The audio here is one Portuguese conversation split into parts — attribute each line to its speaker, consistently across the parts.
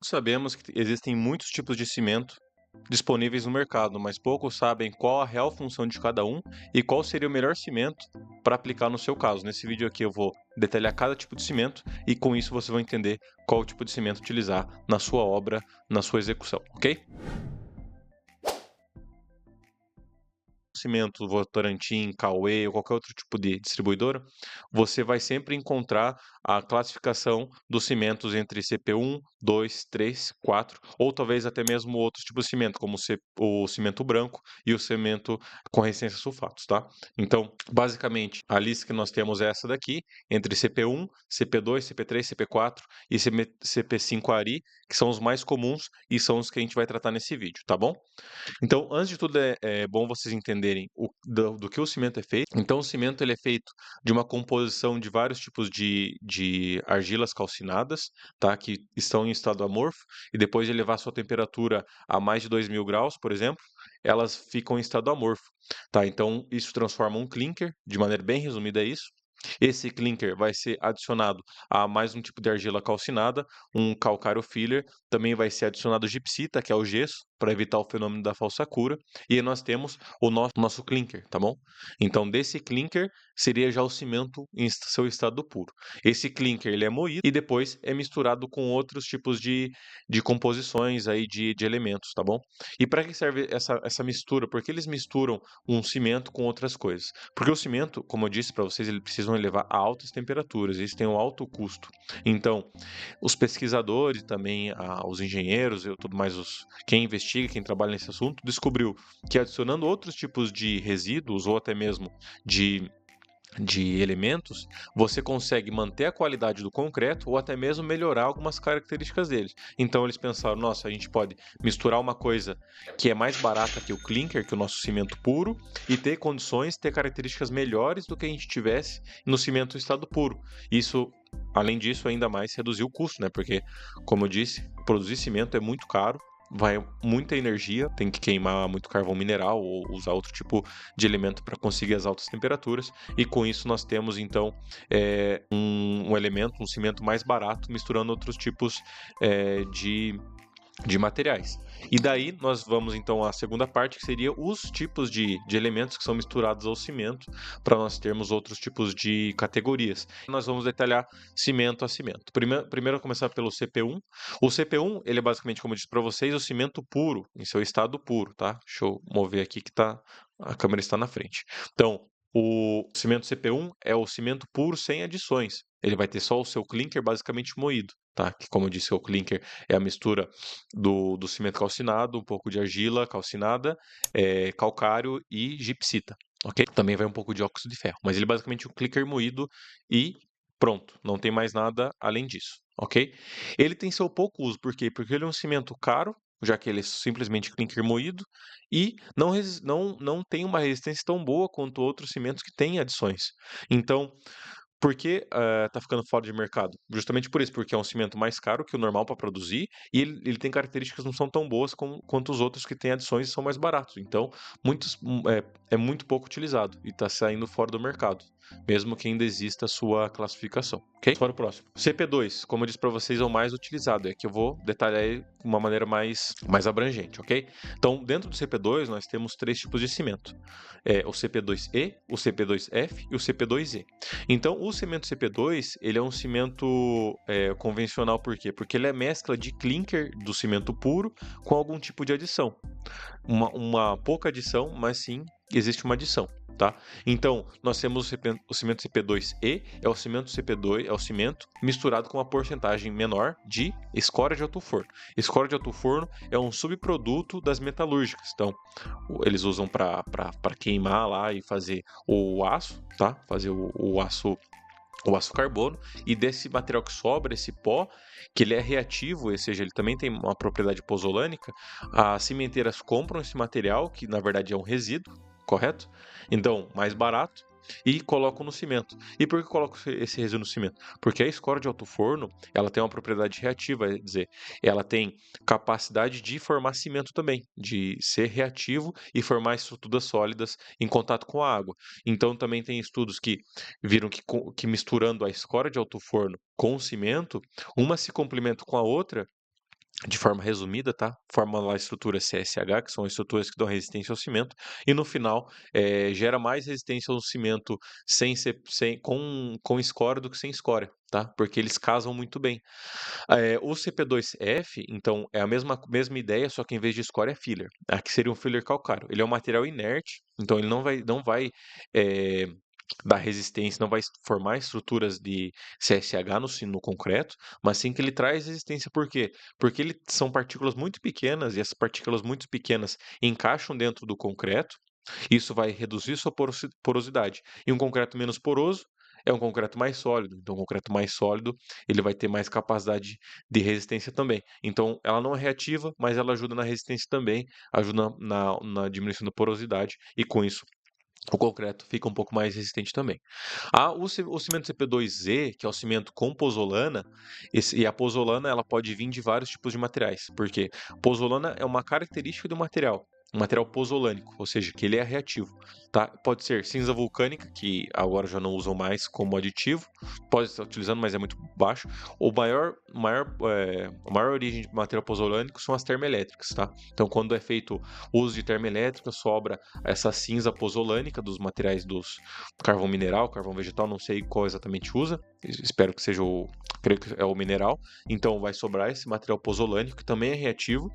Speaker 1: Sabemos que existem muitos tipos de cimento disponíveis no mercado, mas poucos sabem qual a real função de cada um e qual seria o melhor cimento para aplicar no seu caso. Nesse vídeo aqui eu vou detalhar cada tipo de cimento e com isso você vai entender qual tipo de cimento utilizar na sua obra, na sua execução, ok? Cimento Votorantim, Cauê ou qualquer outro tipo de distribuidora, você vai sempre encontrar a classificação dos cimentos entre CP1, 2, 3, 4 ou talvez até mesmo outros tipos de cimento, como o cimento branco e o cimento com resistência a sulfatos, tá? Então, basicamente, a lista que nós temos é essa daqui, entre CP1, CP2, CP3, CP4 e CP5 Ari, que são os mais comuns e são os que a gente vai tratar nesse vídeo, tá bom? Então, antes de tudo, é bom vocês entenderem do que o cimento é feito. Então, o cimento ele é feito de uma composição de vários tipos de argilas calcinadas, tá? Que estão em estado amorfo, e depois de elevar sua temperatura a mais de 2.000 graus, por exemplo, elas ficam em estado amorfo, tá? Então, isso transforma um clinker, de maneira bem resumida é isso. Esse clinker vai ser adicionado a mais um tipo de argila calcinada, um calcário filler, também vai ser adicionado gipsita, que é o gesso, para evitar o fenômeno da falsa cura, e aí nós temos o nosso clinker, tá bom? Então, desse clinker seria já o cimento em seu estado puro. Esse clinker ele é moído e depois é misturado com outros tipos de composições aí de elementos, tá bom? E para que serve essa mistura? Por que eles misturam um cimento com outras coisas? Porque o cimento, como eu disse para vocês, ele precisam elevar a altas temperaturas, isso tem um alto custo. Então, os pesquisadores, também os engenheiros e tudo mais, quem investiga, quem trabalha nesse assunto, descobriu que adicionando outros tipos de resíduos ou até mesmo de de elementos, você consegue manter a qualidade do concreto ou até mesmo melhorar algumas características deles. Então eles pensaram, nossa, a gente pode misturar uma coisa que é mais barata que o clinker, que o nosso cimento puro, e ter condições, ter características melhores do que a gente tivesse no cimento em estado puro. Isso, além disso, ainda mais reduziu o custo, né? Porque, como eu disse, produzir cimento é muito caro, vai muita energia, tem que queimar muito carvão mineral ou usar outro tipo de elemento para conseguir as altas temperaturas, e com isso nós temos então um elemento, um cimento mais barato, misturando outros tipos de materiais. E daí nós vamos então à segunda parte, que seria os tipos de elementos que são misturados ao cimento, para nós termos outros tipos de categorias. Nós vamos detalhar cimento a cimento. Primeiro começar pelo CP1. O CP1, ele é basicamente, como eu disse para vocês, o cimento puro, em seu estado puro, tá? Deixa eu mover aqui que a câmera está na frente. Então, o cimento CP1 é o cimento puro sem adições. Ele vai ter só o seu clinker basicamente moído, tá? Que, como eu disse, o clinker é a mistura do cimento calcinado, um pouco de argila calcinada, calcário e gipsita, ok? Também vai um pouco de óxido de ferro, mas ele é basicamente um clicker moído e pronto, não tem mais nada além disso, ok? Ele tem seu pouco uso, por quê? Porque ele é um cimento caro, já que ele é simplesmente clinker moído, e não tem uma resistência tão boa quanto outros cimentos que têm adições. Então, por que, tá ficando fora de mercado? Justamente por isso, porque é um cimento mais caro que o normal para produzir e ele tem características que não são tão boas quanto os outros que têm adições e são mais baratos. Então, é muito pouco utilizado e está saindo fora do mercado, mesmo que ainda exista a sua classificação, ok? Para o próximo. CP2, como eu disse para vocês, é o mais utilizado, é que eu vou detalhar ele de uma maneira mais abrangente, ok? Então, dentro do CP2, nós temos três tipos de cimento. O CP2E, o CP2F e o CP2E. Então, o cimento CP2, ele é um cimento convencional, por quê? Porque ele é mescla de clinker do cimento puro com algum tipo de adição. Uma pouca adição, mas sim existe uma adição, tá? Então, nós temos o cimento CP2E, é o cimento CP2, é o cimento misturado com uma porcentagem menor de escória de alto forno. Escória de alto forno é um subproduto das metalúrgicas. Então, eles usam para queimar lá e fazer o aço, tá? Fazer o aço carbono, e desse material que sobra, esse pó, que ele é reativo, ou seja, ele também tem uma propriedade pozolânica, as cimenteiras compram esse material, que na verdade é um resíduo, correto? Então, mais barato, e colocam no cimento. E por que colocam esse resíduo no cimento? Porque a escória de alto forno, ela tem uma propriedade reativa, é dizer, ela tem capacidade de formar cimento também, de ser reativo e formar estruturas sólidas em contato com a água. Então também tem estudos que viram que misturando a escória de alto forno com o cimento, uma se complementa com a outra de forma resumida, tá? Forma lá a estrutura CSH, que são as estruturas que dão resistência ao cimento, e no final gera mais resistência ao cimento com escória do que sem escória, tá? Porque eles casam muito bem. O CP2F, então, é a mesma ideia, só que em vez de escória é filler. Aqui seria um filler calcário. Ele é um material inerte, então ele não vai eh, dar resistência, não vai formar estruturas de CSH no concreto, mas sim que ele traz resistência. Por quê? Porque são partículas muito pequenas e essas partículas muito pequenas encaixam dentro do concreto. Isso vai reduzir sua porosidade. E um concreto menos poroso é um concreto mais sólido. Então, um concreto mais sólido, ele vai ter mais capacidade de resistência também. Então, ela não é reativa, mas ela ajuda na resistência também, ajuda na diminuição da porosidade, e com isso o concreto fica um pouco mais resistente também. O cimento CP2Z, que é o cimento com pozolana, e a pozolana ela pode vir de vários tipos de materiais, porque pozolana é uma característica do material, um material pozolânico, ou seja, que ele é reativo, tá? Pode ser cinza vulcânica, que agora já não usam mais como aditivo, pode estar utilizando, mas é muito baixo. A maior origem de material pozolânico são as termoelétricas, tá? Então, quando é feito uso de termoelétrica, sobra essa cinza pozolânica dos materiais dos carvão mineral, carvão vegetal, não sei qual exatamente usa, espero que seja creio que é o mineral. Então vai sobrar esse material pozolânico, que também é reativo,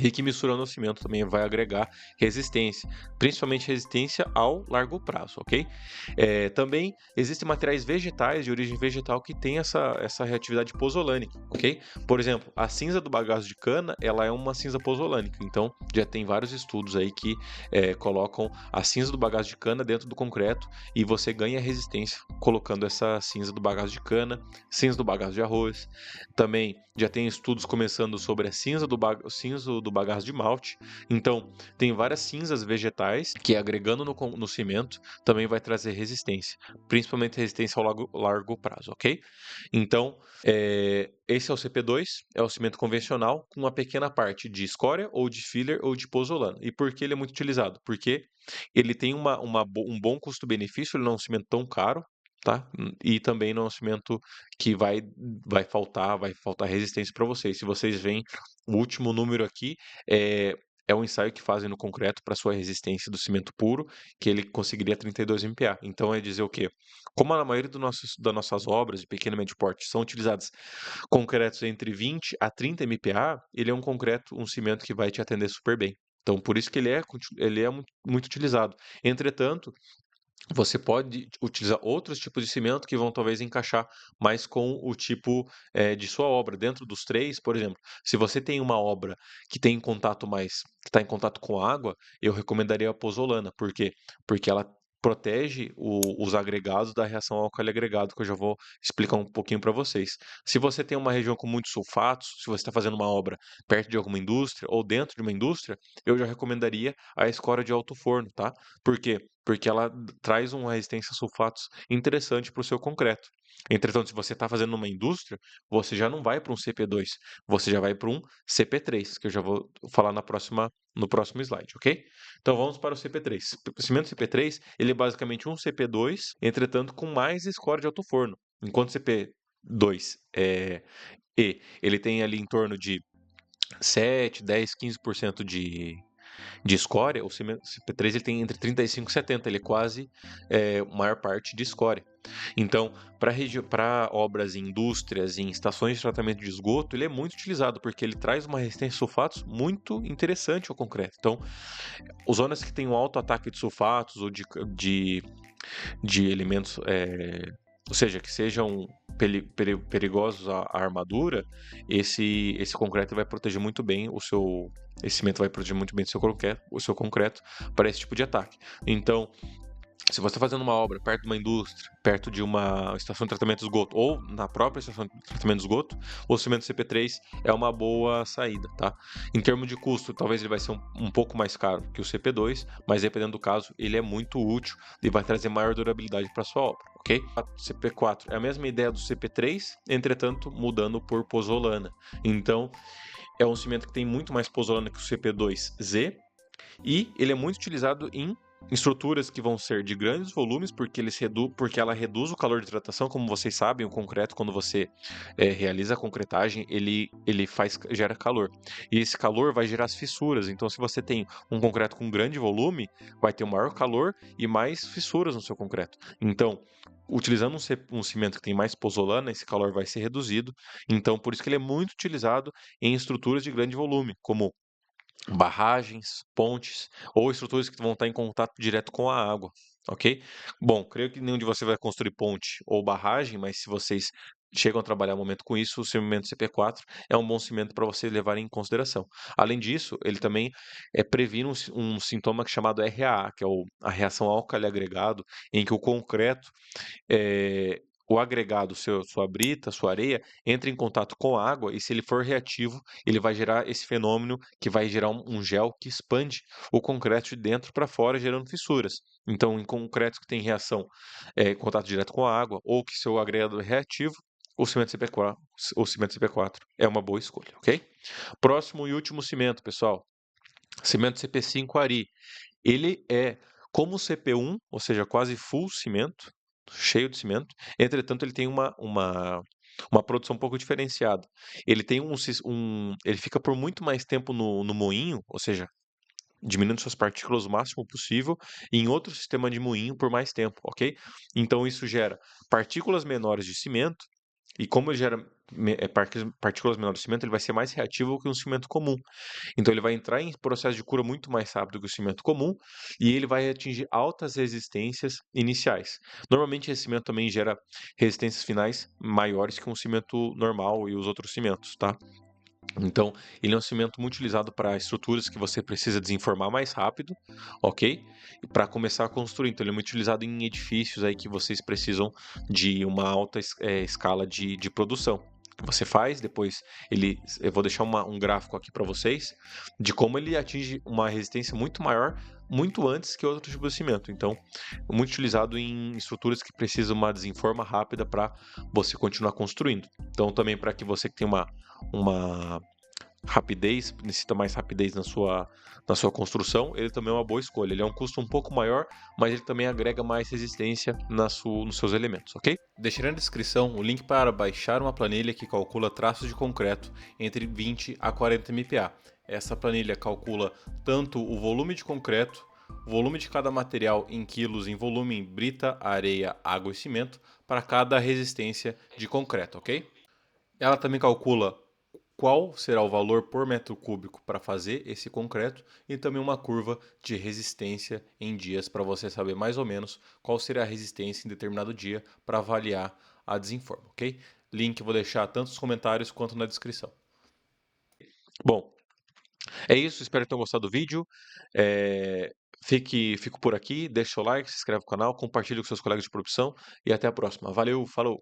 Speaker 1: e que misturando ao cimento também vai agregar resistência, principalmente resistência ao largo prazo, ok? Também existem materiais vegetais de origem vegetal que têm essa reatividade pozolânica, ok? Por exemplo, a cinza do bagaço de cana, ela é uma cinza pozolânica, então já tem vários estudos aí que colocam a cinza do bagaço de cana dentro do concreto e você ganha resistência colocando essa cinza do bagaço de cana, cinza do bagaço de arroz. Também já tem estudos começando sobre a cinza do bagaço de malte. Então, tem várias cinzas vegetais que, agregando no cimento, também vai trazer resistência, principalmente resistência ao largo prazo, ok? Então, esse é o CP2, é o cimento convencional, com uma pequena parte de escória, ou de filler, ou de pozolana. E por que ele é muito utilizado? Porque ele tem um bom custo-benefício, ele não é um cimento tão caro, tá? E também não é um cimento que vai faltar resistência para vocês. Se vocês veem o último número aqui, é um ensaio que fazem no concreto para sua resistência do cimento puro, que ele conseguiria 32 MPa. Então é dizer o quê? Como a maioria das nossas obras de pequeno e médio porte são utilizados concretos entre 20 a 30 MPa, ele é um cimento que vai te atender super bem. Então, por isso que ele é muito utilizado. Entretanto, você pode utilizar outros tipos de cimento que vão talvez encaixar mais com o tipo de sua obra. Dentro dos três, por exemplo, se você tem uma obra que tem que está em contato com água, eu recomendaria a pozolana. Por quê? Porque ela protege os agregados da reação álcali agregado, que eu já vou explicar um pouquinho para vocês. Se você tem uma região com muitos sulfatos, se você está fazendo uma obra perto de alguma indústria ou dentro de uma indústria, eu já recomendaria a escória de alto forno, tá? Por quê? Porque ela traz uma resistência a sulfatos interessante para o seu concreto. Entretanto, se você está fazendo uma indústria, você já não vai para um CP2, você já vai para um CP3, que eu já vou falar no próximo slide, ok? Então vamos para o CP3. O cimento CP3, ele é basicamente um CP2, entretanto com mais escória de alto forno. Enquanto CP2 ele tem ali em torno de 7, 10, 15% de escória, o CP3 ele tem entre 35 e 70, ele é quase maior parte de escória. Então, para obras em indústrias, em estações de tratamento de esgoto, ele é muito utilizado, porque ele traz uma resistência a sulfatos muito interessante ao concreto. Então, as zonas que têm um alto ataque de sulfatos ou de elementos, ou seja, que sejam perigosos à armadura, esse concreto vai proteger muito bem esse cimento vai proteger muito bem o seu concreto para esse tipo de ataque. Então, se você está fazendo uma obra perto de uma indústria, perto de uma estação de tratamento de esgoto, ou na própria estação de tratamento de esgoto, o cimento CP3 é uma boa saída, tá? Em termos de custo, talvez ele vai ser um pouco mais caro que o CP2, mas dependendo do caso, ele é muito útil e vai trazer maior durabilidade para sua obra, ok? O CP4 é a mesma ideia do CP3, entretanto, mudando por pozolana. Então, é um cimento que tem muito mais pozolana que o CP2Z, e ele é muito utilizado em estruturas que vão ser de grandes volumes, porque ela reduz o calor de hidratação. Como vocês sabem, o concreto, quando você realiza a concretagem, gera calor. E esse calor vai gerar as fissuras. Então, se você tem um concreto com grande volume, vai ter um maior calor e mais fissuras no seu concreto. Então, utilizando um cimento que tem mais pozolana, esse calor vai ser reduzido. Então, por isso que ele é muito utilizado em estruturas de grande volume, como barragens, pontes ou estruturas que vão estar em contato direto com a água, ok? Bom, creio que nenhum de vocês vai construir ponte ou barragem, mas se vocês chegam a trabalhar um momento com isso, o cimento CP4 é um bom cimento para vocês levarem em consideração. Além disso, ele também previne um sintoma chamado RAA, que é a reação álcali agregado, em que o concreto o agregado, sua brita, sua areia, entra em contato com a água e se ele for reativo, ele vai gerar esse fenômeno que vai gerar um gel que expande o concreto de dentro para fora, gerando fissuras. Então, em concretos que tem reação, contato direto com a água, ou que seu agregado é reativo, o cimento CP4 é uma boa escolha, ok? Próximo e último cimento, pessoal. Cimento CP5 Ari. Ele é como o CP1, ou seja, quase full cimento, cheio de cimento. Entretanto, ele tem uma produção um pouco diferenciada. Ele tem ele fica por muito mais tempo no moinho, ou seja, diminuindo suas partículas o máximo possível, em outro sistema de moinho por mais tempo, ok? Então isso gera partículas menores de cimento, e como ele gera partículas menores de cimento, ele vai ser mais reativo que um cimento comum. Então ele vai entrar em processo de cura muito mais rápido que o cimento comum e ele vai atingir altas resistências iniciais. Normalmente esse cimento também gera resistências finais maiores que um cimento normal e os outros cimentos, tá? Então, ele é um cimento muito utilizado para estruturas que você precisa desenformar mais rápido, ok? E para começar a construir. Então, ele é muito utilizado em edifícios aí que vocês precisam de uma alta escala de produção. Você faz, depois eu vou deixar um gráfico aqui para vocês de como ele atinge uma resistência muito maior, muito antes que outro tipo de cimento. Então, muito utilizado em estruturas que precisam uma desenforma rápida para você continuar construindo. Então, também para que você que tem uma rapidez, necessita mais rapidez na sua construção, ele também é uma boa escolha. Ele é um custo um pouco maior, mas ele também agrega mais resistência nos seus elementos, ok? Deixarei na descrição o link para baixar uma planilha que calcula traços de concreto entre 20 a 40 MPa. Essa planilha calcula tanto o volume de concreto, o volume de cada material em quilos em volume em brita, areia, água e cimento para cada resistência de concreto, ok? Ela também calcula qual será o valor por metro cúbico para fazer esse concreto e também uma curva de resistência em dias para você saber mais ou menos qual será a resistência em determinado dia para avaliar a desenforma, ok? Link eu vou deixar tanto nos comentários quanto na descrição. Bom, é isso, espero que tenham gostado do vídeo. Fico por aqui, deixe seu like, se inscreve no canal, compartilhe com seus colegas de profissão e até a próxima. Valeu, falou!